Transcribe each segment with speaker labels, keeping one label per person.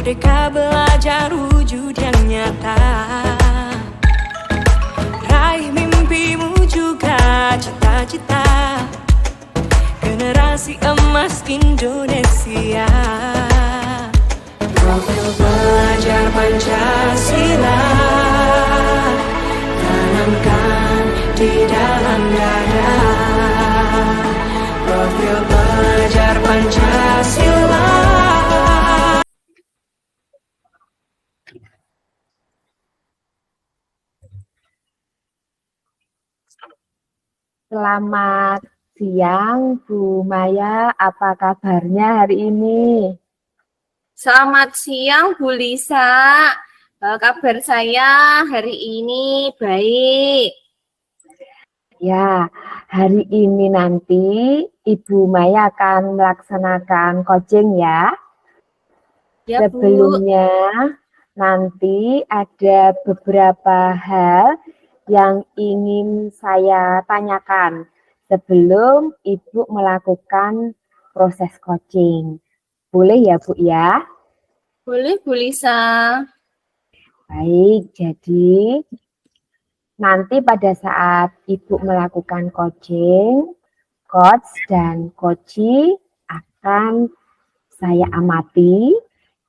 Speaker 1: Merdeka belajar wujud yang nyata. Raih mimpimu juga cita-cita. Generasi emas Indonesia. Profil pelajar Pancasila tanamkan di dalam dada. Profil pelajar Pancasila.
Speaker 2: Selamat siang, Bu Maya. Apa kabarnya hari ini?
Speaker 3: Selamat siang, Bu Lisa. Kabar saya hari ini baik.
Speaker 2: Ya, hari ini nanti Ibu Maya akan melaksanakan coaching ya.
Speaker 3: Ya, Bu.
Speaker 2: Sebelumnya nanti ada beberapa hal yang ingin saya tanyakan sebelum Ibu melakukan proses coaching. Boleh ya, Bu ya?
Speaker 3: Boleh, Bu Lisa.
Speaker 2: Baik, jadi nanti pada saat Ibu melakukan coaching, coach dan coachee akan saya amati,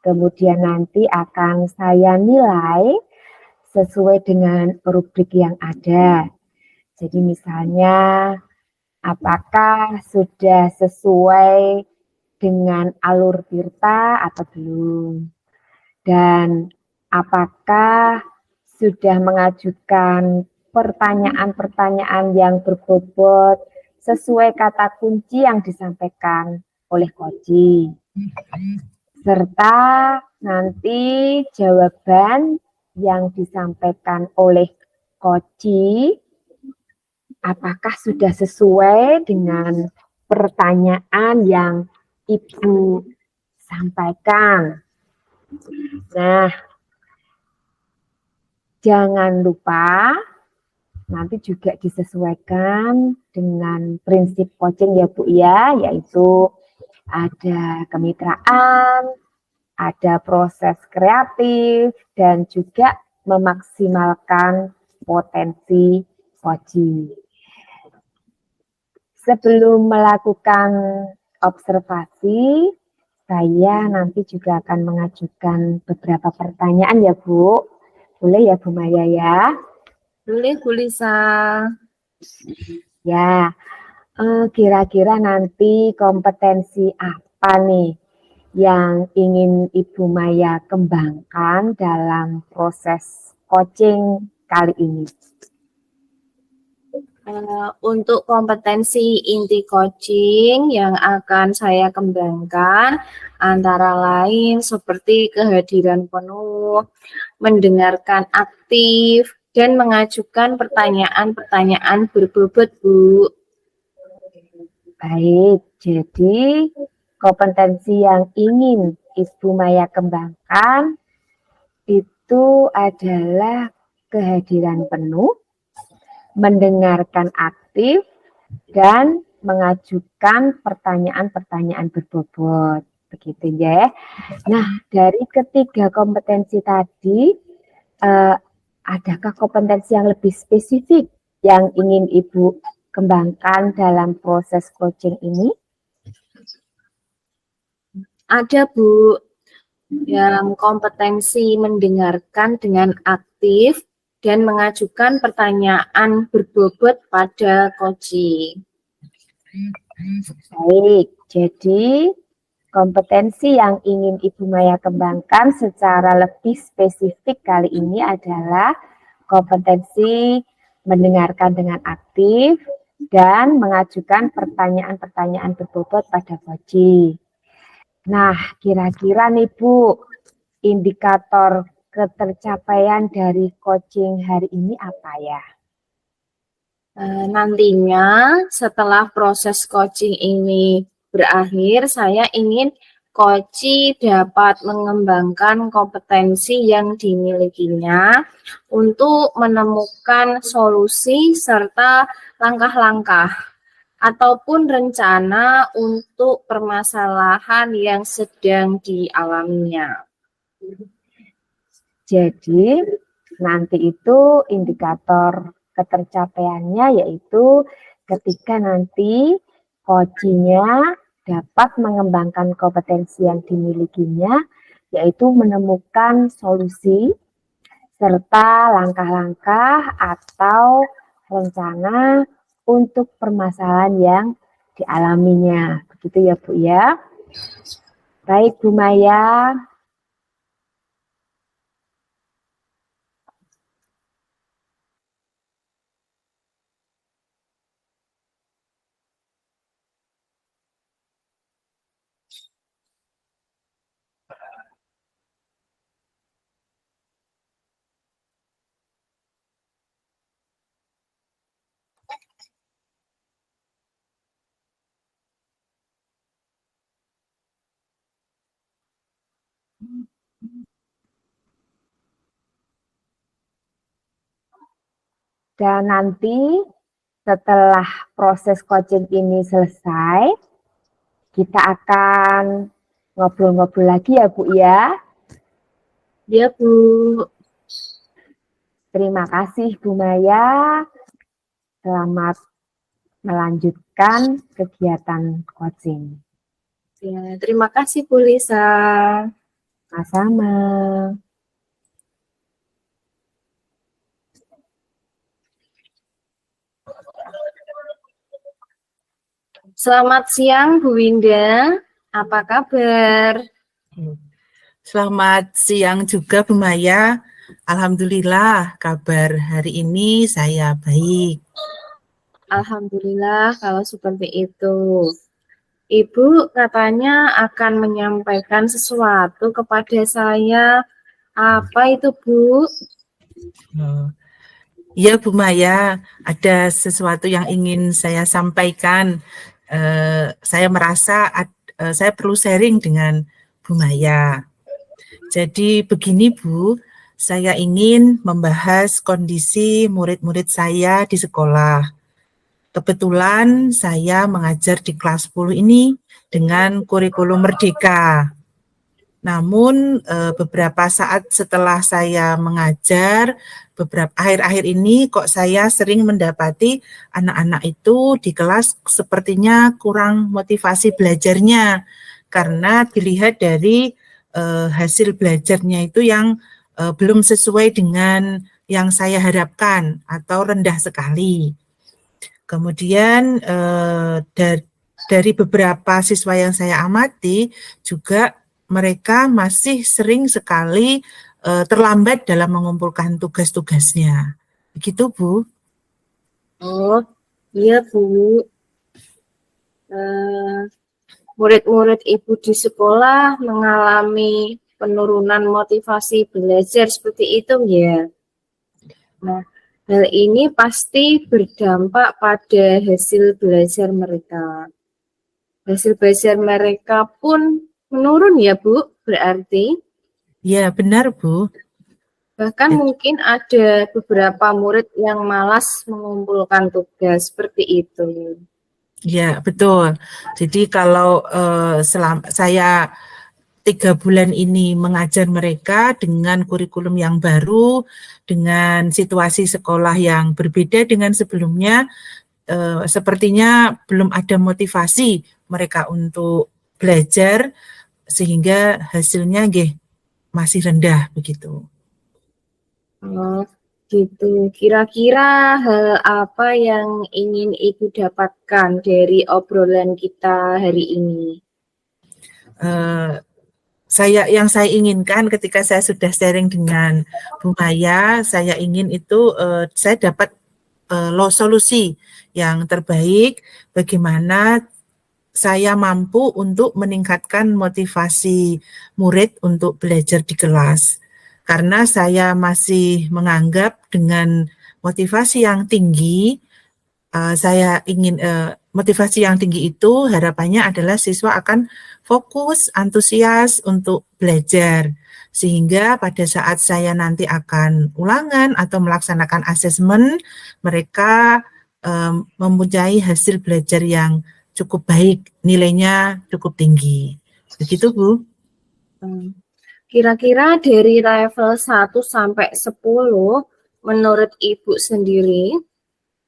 Speaker 2: kemudian nanti akan saya nilai sesuai dengan rubrik yang ada. Jadi misalnya, apakah sudah sesuai dengan alur Tirta atau belum? Dan apakah sudah mengajukan pertanyaan-pertanyaan yang berbobot sesuai kata kunci yang disampaikan oleh coachee. Serta nanti jawaban yang disampaikan oleh coachee apakah sudah sesuai dengan pertanyaan yang Ibu sampaikan. Nah, jangan lupa nanti juga disesuaikan dengan prinsip coaching ya Bu ya, yaitu ada kemitraan, ada proses kreatif, dan juga memaksimalkan potensi coaching. Sebelum melakukan observasi, saya nanti juga akan mengajukan beberapa pertanyaan ya Bu. Boleh ya Bu Maya ya?
Speaker 3: Boleh, Bu Lisa.
Speaker 2: Ya, kira-kira nanti kompetensi apa nih yang ingin Ibu Maya kembangkan dalam proses coaching kali ini?
Speaker 3: Untuk kompetensi inti coaching yang akan saya kembangkan antara lain seperti kehadiran penuh, mendengarkan aktif, dan mengajukan pertanyaan-pertanyaan berbobot, Bu.
Speaker 2: Baik, jadi kompetensi yang ingin Ibu Maya kembangkan itu adalah kehadiran penuh, mendengarkan aktif, dan mengajukan pertanyaan-pertanyaan berbobot. Begitu ya. Nah, dari ketiga kompetensi tadi, adakah kompetensi yang lebih spesifik yang ingin Ibu kembangkan dalam proses coaching ini?
Speaker 3: Ada, Bu, yang kompetensi mendengarkan dengan aktif dan mengajukan pertanyaan berbobot pada coaching.
Speaker 2: Baik, jadi kompetensi yang ingin Ibu Maya kembangkan secara lebih spesifik kali ini adalah kompetensi mendengarkan dengan aktif dan mengajukan pertanyaan-pertanyaan berbobot pada coaching. Nah, kira-kira nih Bu, indikator ketercapaian dari coaching hari ini apa ya?
Speaker 3: Nantinya setelah proses coaching ini berakhir, saya ingin coachee dapat mengembangkan kompetensi yang dimilikinya untuk menemukan solusi serta langkah-langkah ataupun rencana untuk permasalahan yang sedang dialaminya.
Speaker 2: Jadi nanti itu indikator ketercapaiannya yaitu ketika nanti coachingnya dapat mengembangkan kompetensi yang dimilikinya, yaitu menemukan solusi serta langkah-langkah atau rencana untuk permasalahan yang dialaminya. Begitu ya Bu ya. Baik Bu Maya. Dan nanti setelah proses coaching ini selesai, kita akan ngobrol-ngobrol lagi ya Bu ya.
Speaker 3: Ya Bu.
Speaker 2: Terima kasih Bu Maya. Selamat melanjutkan kegiatan coaching.
Speaker 3: Ya, terima kasih Bu Lisa.
Speaker 2: Sama-sama.
Speaker 3: Selamat siang Bu Winda, apa kabar?
Speaker 4: Selamat siang juga Bu Maya. Alhamdulillah kabar hari ini saya baik.
Speaker 3: Alhamdulillah kalau seperti itu. Ibu katanya akan menyampaikan sesuatu kepada saya. Apa itu Bu?
Speaker 4: Ya Bu Maya, ada sesuatu yang ingin saya sampaikan. Saya merasa saya perlu sharing dengan Bu Maya. Jadi begini Bu, saya ingin membahas kondisi murid-murid saya di sekolah. Kebetulan saya mengajar di kelas 10 ini dengan kurikulum merdeka. Namun beberapa saat setelah saya mengajar, beberapa akhir-akhir ini kok saya sering mendapati anak-anak itu di kelas sepertinya kurang motivasi belajarnya karena dilihat dari hasil belajarnya itu yang belum sesuai dengan yang saya harapkan atau rendah sekali. Kemudian dari beberapa siswa yang saya amati juga mereka masih sering sekali terlambat dalam mengumpulkan tugas-tugasnya. Begitu Bu.
Speaker 3: Oh, iya Bu. Murid-murid Ibu di sekolah mengalami penurunan motivasi belajar seperti itu ya. Nah, hal ini pasti berdampak pada hasil belajar mereka. Hasil belajar mereka pun menurun ya Bu, berarti?
Speaker 4: Ya, benar Bu.
Speaker 3: Bahkan mungkin ada beberapa murid yang malas mengumpulkan tugas seperti itu.
Speaker 4: Ya, betul. Jadi kalau saya 3 bulan ini mengajar mereka dengan kurikulum yang baru, dengan situasi sekolah yang berbeda dengan sebelumnya, sepertinya belum ada motivasi mereka untuk belajar sehingga hasilnya masih rendah begitu.
Speaker 3: Oh, gitu. Kira-kira hal apa yang ingin Ibu dapatkan dari obrolan kita hari ini?
Speaker 4: Yang saya inginkan ketika saya sudah sharing dengan Bu Maya, saya ingin itu saya dapat solusi yang terbaik bagaimana saya mampu untuk meningkatkan motivasi murid untuk belajar di kelas. Karena saya masih menganggap dengan motivasi yang tinggi, saya ingin motivasi yang tinggi itu harapannya adalah siswa akan fokus, antusias untuk belajar. Sehingga pada saat saya nanti akan ulangan atau melaksanakan asesmen, mereka mempunyai hasil belajar yang cukup baik, nilainya cukup tinggi. Begitu Bu.
Speaker 3: Kira-kira dari level 1 sampai 10, menurut Ibu sendiri,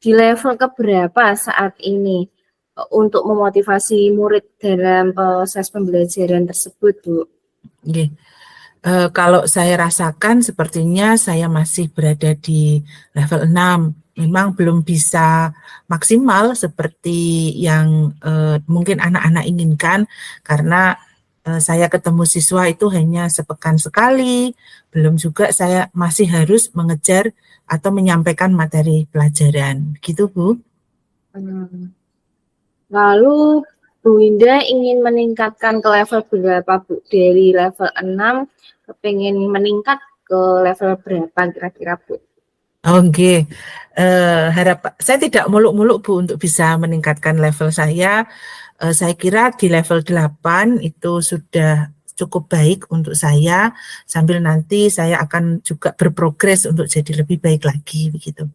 Speaker 3: di level keberapa saat ini untuk memotivasi murid dalam proses pembelajaran tersebut, Bu?
Speaker 4: Oke. Kalau saya rasakan sepertinya saya masih berada di level 6. Memang belum bisa maksimal seperti yang mungkin anak-anak inginkan, karena saya ketemu siswa itu hanya sepekan sekali, belum juga saya masih harus mengejar atau menyampaikan materi pelajaran. Gitu, Bu.
Speaker 3: Lalu Bu Winda ingin meningkatkan ke level berapa, Bu? Dari level 6 kepengen meningkat ke level berapa kira-kira, Bu?
Speaker 4: Oke, saya tidak muluk-muluk Bu untuk bisa meningkatkan level saya. Saya kira di level 8 itu sudah cukup baik untuk saya, sambil nanti saya akan juga berprogres untuk jadi lebih baik lagi begitu.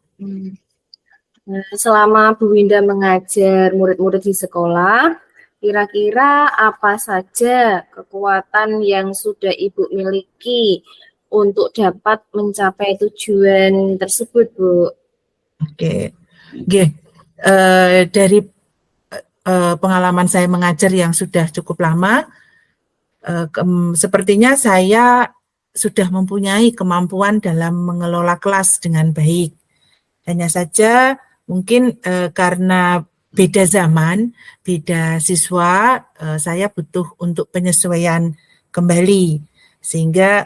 Speaker 3: Nah, selama Bu Winda mengajar murid-murid di sekolah, kira-kira apa saja kekuatan yang sudah Ibu miliki untuk dapat mencapai tujuan tersebut, Bu?
Speaker 4: Oke. Dari pengalaman saya mengajar yang sudah cukup lama, sepertinya saya sudah mempunyai kemampuan dalam mengelola kelas dengan baik. Hanya saja mungkin karena beda zaman, beda siswa, saya butuh untuk penyesuaian kembali. Sehingga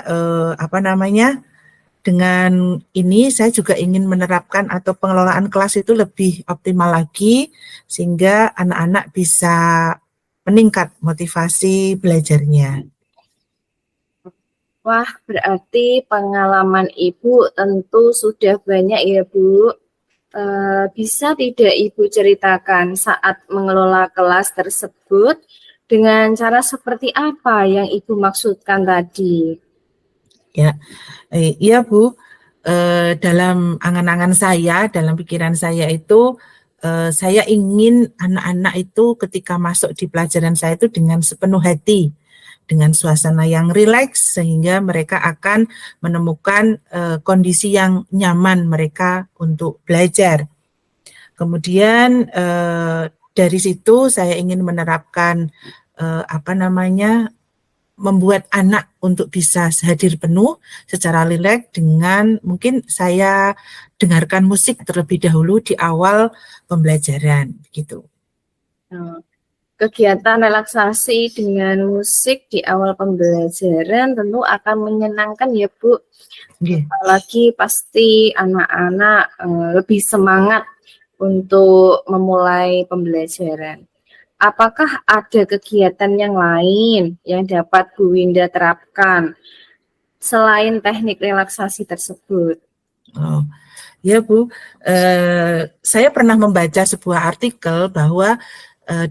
Speaker 4: dengan ini saya juga ingin menerapkan atau pengelolaan kelas itu lebih optimal lagi, sehingga anak-anak bisa meningkat motivasi belajarnya.
Speaker 3: Wah, berarti pengalaman Ibu tentu sudah banyak ya, Bu. Bisa tidak Ibu ceritakan saat mengelola kelas tersebut dengan cara seperti apa yang Ibu maksudkan tadi?
Speaker 4: Ya, iya Bu. Dalam angan-angan saya, dalam pikiran saya itu, saya ingin anak-anak itu ketika masuk di pelajaran saya itu dengan sepenuh hati, dengan suasana yang rileks, sehingga mereka akan menemukan kondisi yang nyaman mereka untuk belajar. Kemudian dari situ saya ingin menerapkan membuat anak untuk bisa hadir penuh secara rileks dengan mungkin saya dengarkan musik terlebih dahulu di awal pembelajaran gitu.
Speaker 3: Kegiatan relaksasi dengan musik di awal pembelajaran tentu akan menyenangkan ya, Bu.
Speaker 4: Yeah.
Speaker 3: Apalagi pasti anak-anak lebih semangat untuk memulai pembelajaran. Apakah ada kegiatan yang lain yang dapat Bu Winda terapkan selain teknik relaksasi tersebut?
Speaker 4: Oh, ya Bu, saya pernah membaca sebuah artikel bahwa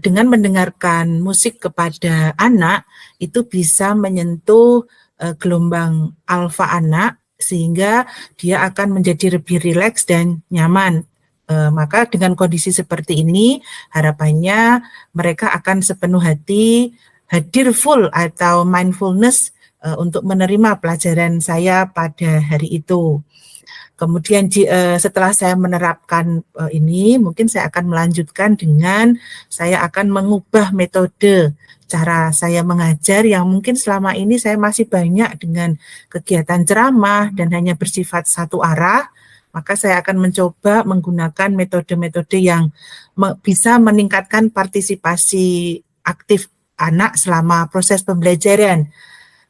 Speaker 4: dengan mendengarkan musik kepada anak itu bisa menyentuh gelombang alfa anak, sehingga dia akan menjadi lebih rileks dan nyaman. Maka dengan kondisi seperti ini, harapannya mereka akan sepenuh hati hadir full atau mindfulness untuk menerima pelajaran saya pada hari itu. Kemudian setelah saya menerapkan ini, mungkin saya akan melanjutkan dengan saya akan mengubah metode cara saya mengajar yang mungkin selama ini saya masih banyak dengan kegiatan ceramah dan hanya bersifat satu arah. Maka saya akan mencoba menggunakan metode-metode yang bisa meningkatkan partisipasi aktif anak selama proses pembelajaran.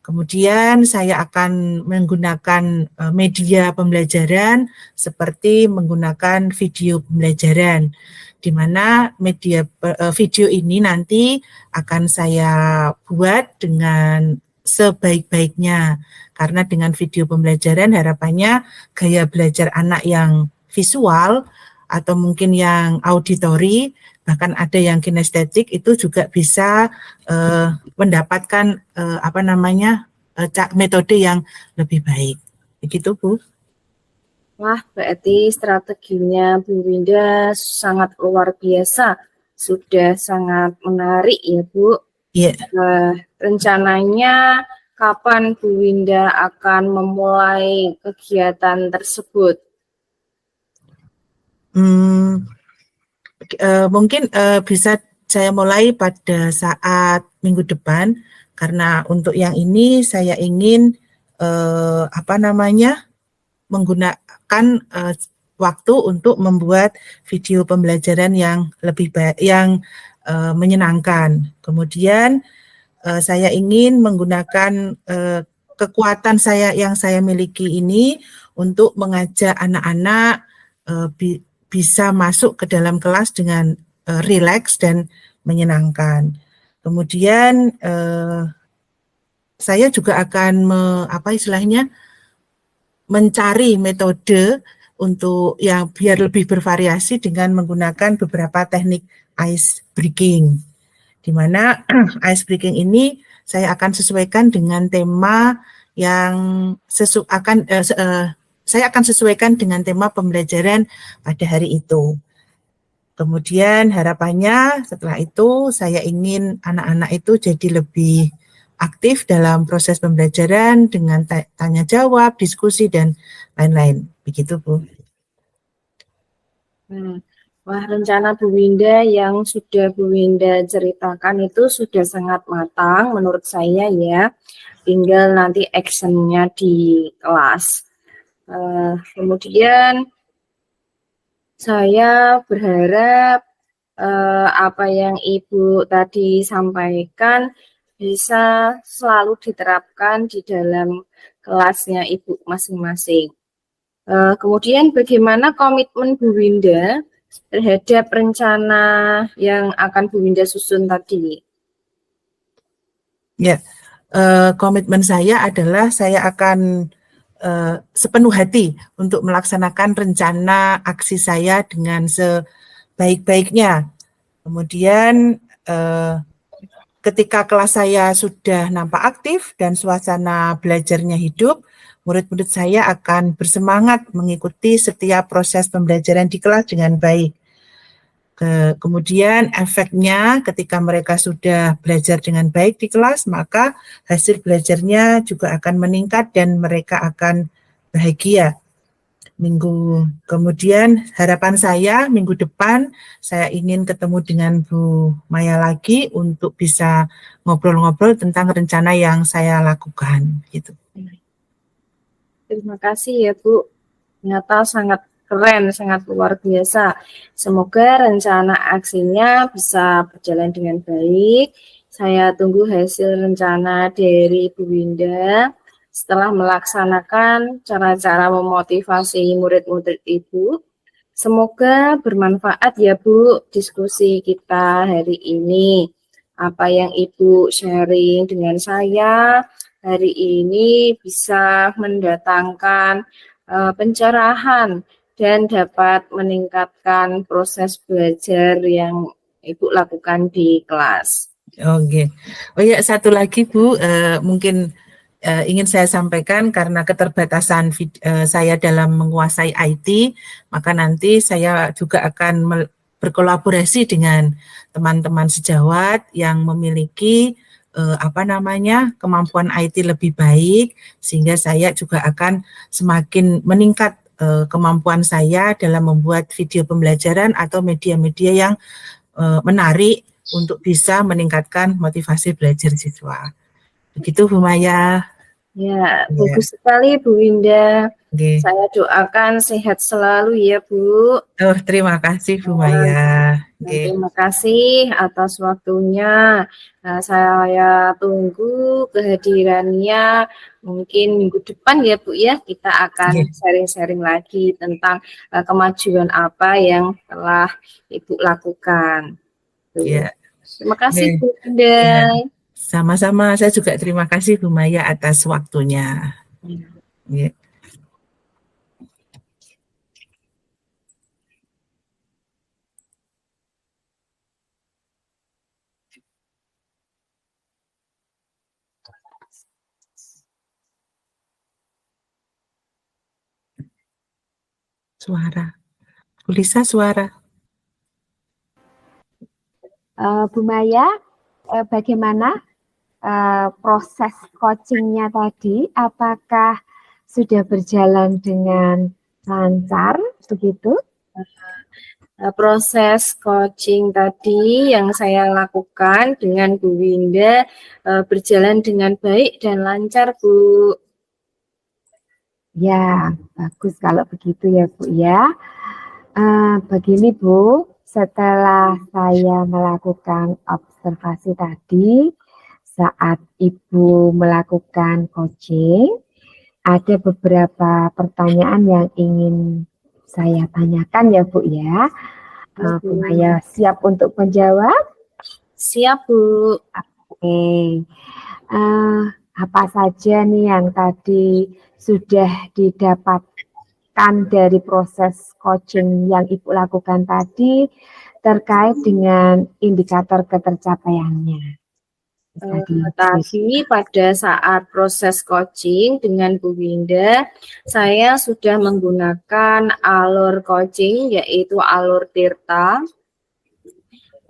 Speaker 4: Kemudian saya akan menggunakan media pembelajaran seperti menggunakan video pembelajaran, di mana media video ini nanti akan saya buat dengan sebaik-baiknya. Karena dengan video pembelajaran harapannya gaya belajar anak yang visual atau mungkin yang auditory, bahkan ada yang kinestetik itu juga bisa mendapatkan metode yang lebih baik. Begitu, Bu.
Speaker 3: Wah, berarti strateginya Bu Winda sangat luar biasa. Sudah sangat menarik ya, Bu.
Speaker 4: Iya.
Speaker 3: Rencananya kapan Bu Winda akan memulai kegiatan tersebut?
Speaker 4: Mungkin bisa saya mulai pada saat minggu depan, karena untuk yang ini saya ingin menggunakan waktu untuk membuat video pembelajaran yang lebih baik, yang menyenangkan. Kemudian saya ingin menggunakan kekuatan yang saya miliki ini untuk mengajak anak-anak bisa masuk ke dalam kelas dengan rileks dan menyenangkan. Kemudian saya juga akan mencari metode untuk yang biar lebih bervariasi dengan menggunakan beberapa teknik ice breaking, di mana ice breaking ini saya akan sesuaikan dengan tema yang saya akan sesuaikan dengan tema pembelajaran pada hari itu. Kemudian harapannya setelah itu saya ingin anak-anak itu jadi lebih aktif dalam proses pembelajaran dengan tanya jawab, diskusi, dan lain-lain. Begitu, Bu.
Speaker 3: Wah, rencana Bu Winda yang sudah Bu Winda ceritakan itu sudah sangat matang menurut saya ya. Tinggal nanti actionnya di kelas. Kemudian saya berharap apa yang Ibu tadi sampaikan bisa selalu diterapkan di dalam kelasnya Ibu masing-masing. Kemudian bagaimana komitmen Bu Winda terhadap rencana yang akan Bu Winda susun tadi?
Speaker 4: Ya, komitmen saya adalah saya akan sepenuh hati untuk melaksanakan rencana aksi saya dengan sebaik-baiknya. Kemudian ketika kelas saya sudah nampak aktif dan suasana belajarnya hidup, murid-murid saya akan bersemangat mengikuti setiap proses pembelajaran di kelas dengan baik. Kemudian efeknya ketika mereka sudah belajar dengan baik di kelas, maka hasil belajarnya juga akan meningkat dan mereka akan bahagia. Kemudian harapan saya minggu depan saya ingin ketemu dengan Bu Maya lagi untuk bisa ngobrol-ngobrol tentang rencana yang saya lakukan gitu.
Speaker 3: Terima kasih ya Bu, ternyata sangat keren, sangat luar biasa. Semoga rencana aksinya bisa berjalan dengan baik. Saya tunggu hasil rencana dari Bu Winda setelah melaksanakan cara-cara memotivasi murid-murid Ibu. Semoga bermanfaat ya Bu diskusi kita hari ini. Apa yang Ibu sharing dengan saya hari ini bisa mendatangkan pencerahan dan dapat meningkatkan proses belajar yang Ibu lakukan di kelas.
Speaker 4: Oke. Oh ya, satu lagi Bu, mungkin ingin saya sampaikan karena keterbatasan saya dalam menguasai IT, maka nanti saya juga akan berkolaborasi dengan teman-teman sejawat yang memiliki kemampuan IT lebih baik, sehingga saya juga akan semakin meningkat kemampuan saya dalam membuat video pembelajaran atau media-media yang menarik untuk bisa meningkatkan motivasi belajar siswa. Begitu Bu Maya.
Speaker 3: Ya, bagus sekali Bu Winda. Saya doakan sehat selalu ya Bu.
Speaker 4: Oh, terima kasih Bu Maya.
Speaker 3: Terima kasih atas waktunya. Nah, saya tunggu kehadirannya mungkin minggu depan ya Bu ya. Kita akan sharing-sharing lagi tentang kemajuan apa yang telah Ibu lakukan. Terima kasih Bu Winda.
Speaker 4: Sama-sama, saya juga terima kasih Bu Maya atas waktunya. Suara, Bu Lisa suara.
Speaker 2: Bu Maya, bagaimana proses coachingnya tadi, apakah sudah berjalan dengan lancar begitu?
Speaker 3: Proses coaching tadi yang saya lakukan dengan Bu Winda berjalan dengan baik dan lancar, Bu.
Speaker 2: Ya, bagus kalau begitu ya Bu ya. Begini Bu, setelah saya melakukan observasi tadi, saat Ibu melakukan coaching, ada beberapa pertanyaan yang ingin saya tanyakan ya Bu ya. Bu Maya siap untuk menjawab?
Speaker 3: Siap, Bu.
Speaker 2: Oke. Apa saja nih yang tadi sudah didapatkan dari proses coaching yang Ibu lakukan tadi terkait dengan indikator ketercapaiannya?
Speaker 3: Tadi pada saat proses coaching dengan Bu Winda, saya sudah menggunakan alur coaching yaitu alur Tirta,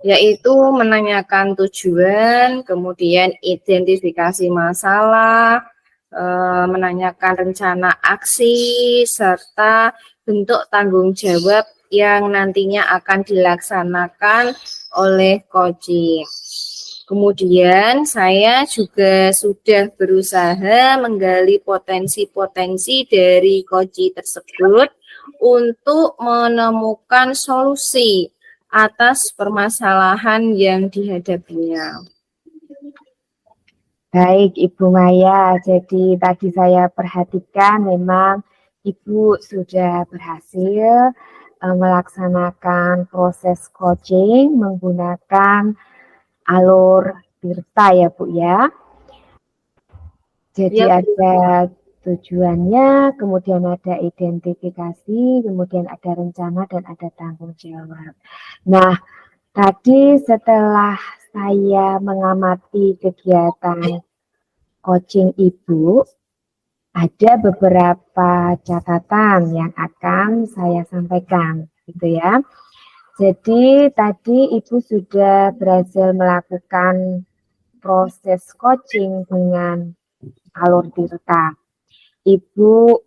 Speaker 3: yaitu menanyakan tujuan, kemudian identifikasi masalah, menanyakan rencana aksi, serta bentuk tanggung jawab yang nantinya akan dilaksanakan oleh coaching. Kemudian saya juga sudah berusaha menggali potensi-potensi dari coaching tersebut untuk menemukan solusi atas permasalahan yang dihadapinya.
Speaker 2: Baik Ibu Maya, jadi tadi saya perhatikan memang Ibu sudah berhasil melaksanakan proses coaching menggunakan alur Tirta ya Bu ya. Jadi
Speaker 3: Ya,
Speaker 2: ada tujuannya, kemudian ada identifikasi, kemudian ada rencana dan ada tanggung jawab. Nah, tadi setelah saya mengamati kegiatan coaching Ibu, ada beberapa catatan yang akan saya sampaikan, gitu ya. Jadi tadi Ibu sudah berhasil melakukan proses coaching dengan alur Tirta. Ibu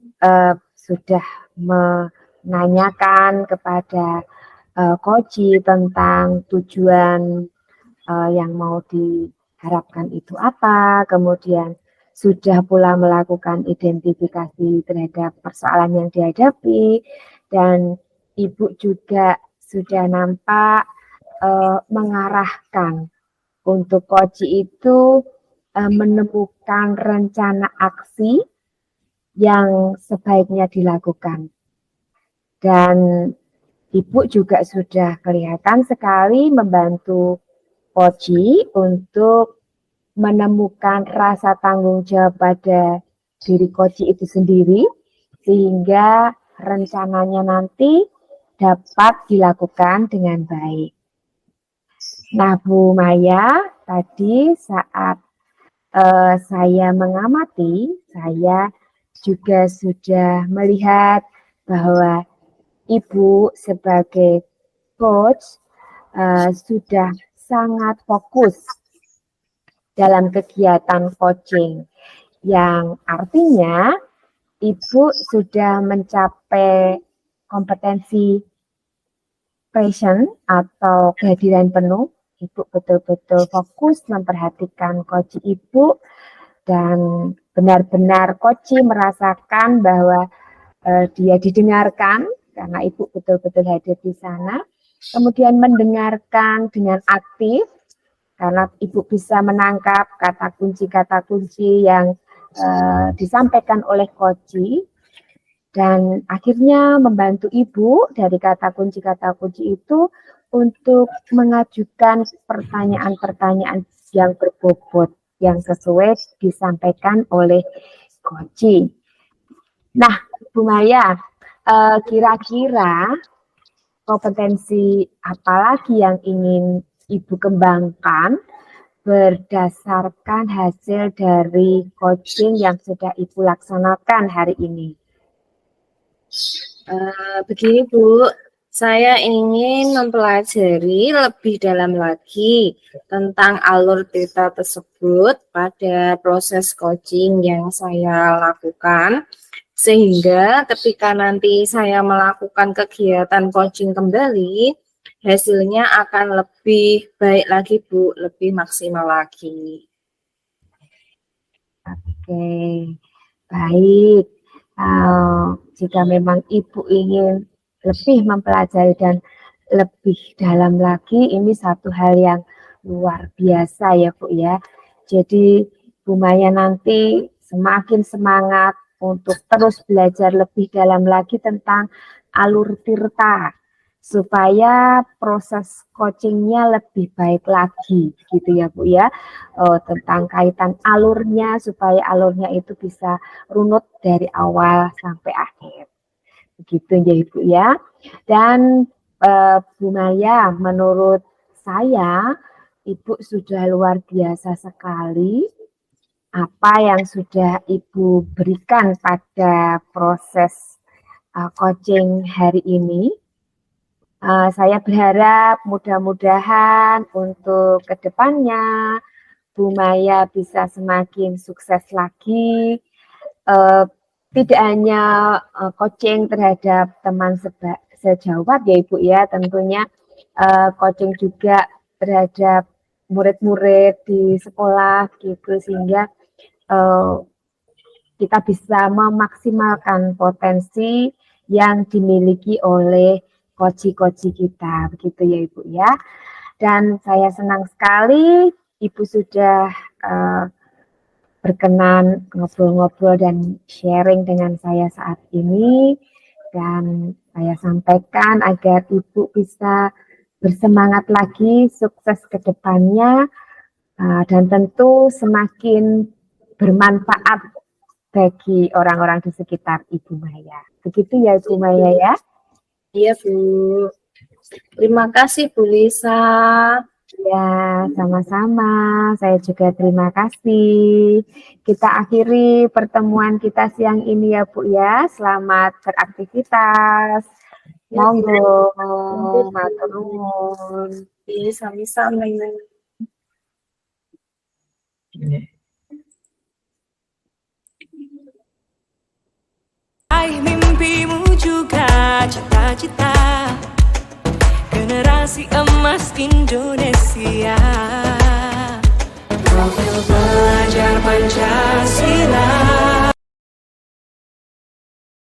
Speaker 2: sudah menanyakan kepada coach tentang tujuan yang mau diharapkan itu apa, kemudian sudah pula melakukan identifikasi terhadap persoalan yang dihadapi, dan Ibu juga sudah nampak mengarahkan untuk coach itu menemukan rencana aksi yang sebaiknya dilakukan. Dan Ibu juga sudah kelihatan sekali membantu coach untuk menemukan rasa tanggung jawab pada diri coach itu sendiri, sehingga rencananya nanti dapat dilakukan dengan baik. Nah, Bu Maya, tadi saat saya mengamati, saya juga sudah melihat bahwa Ibu sebagai coach sudah sangat fokus dalam kegiatan coaching, yang artinya Ibu sudah mencapai kompetensi passion atau kehadiran penuh. Ibu betul-betul fokus memperhatikan coach Ibu dan benar-benar coach merasakan bahwa dia didengarkan karena Ibu betul-betul hadir di sana. Kemudian mendengarkan dengan aktif karena Ibu bisa menangkap kata kunci yang disampaikan oleh coach, dan akhirnya membantu Ibu dari kata kunci itu untuk mengajukan pertanyaan-pertanyaan yang berbobot, yang sesuai disampaikan oleh coach. Nah, Bu Maya, kira-kira kompetensi apa lagi yang ingin Ibu kembangkan berdasarkan hasil dari coaching yang sudah Ibu laksanakan hari ini?
Speaker 3: Begini Bu, Saya ingin mempelajari lebih dalam lagi tentang alur data tersebut pada proses coaching yang saya lakukan, sehingga ketika nanti saya melakukan kegiatan coaching kembali, hasilnya akan lebih baik lagi, Bu, lebih maksimal lagi.
Speaker 2: Oke, baik. Jika memang Ibu ingin lebih mempelajari dan lebih dalam lagi, ini satu hal yang luar biasa ya Bu ya. Jadi Bu Maya nanti semakin semangat untuk terus belajar lebih dalam lagi tentang alur tirta, supaya proses coachingnya lebih baik lagi gitu ya Bu ya, tentang kaitan alurnya supaya alurnya itu bisa runut dari awal sampai akhir begitu ya Ibu ya. Dan Bu Maya, menurut saya Ibu sudah luar biasa sekali apa yang sudah Ibu berikan pada proses coaching hari ini. Saya berharap mudah-mudahan untuk kedepannya Bu Maya bisa semakin sukses lagi, tidak hanya coaching terhadap teman sejawat ya Ibu ya, tentunya coaching juga terhadap murid-murid di sekolah gitu, sehingga kita bisa memaksimalkan potensi yang dimiliki oleh coach-coach kita, begitu ya Ibu ya. Dan saya senang sekali Ibu sudah berkenan ngobrol-ngobrol dan sharing dengan saya saat ini, dan saya sampaikan agar Ibu bisa bersemangat lagi, sukses ke depannya, dan tentu semakin bermanfaat bagi orang-orang di sekitar Ibu Maya. Begitu ya Ibu Maya ya.
Speaker 3: Iya Bu, terima kasih Bu Lisa.
Speaker 2: Ya, sama-sama. Saya juga terima kasih. Kita akhiri pertemuan kita siang ini ya Bu ya. Selamat beraktivitas. Monggo, matur nuwun.
Speaker 3: Sami-sami.
Speaker 1: Raih mimpimu juga cita-cita generasi emas Indonesia. Profil pelajar Pancasila.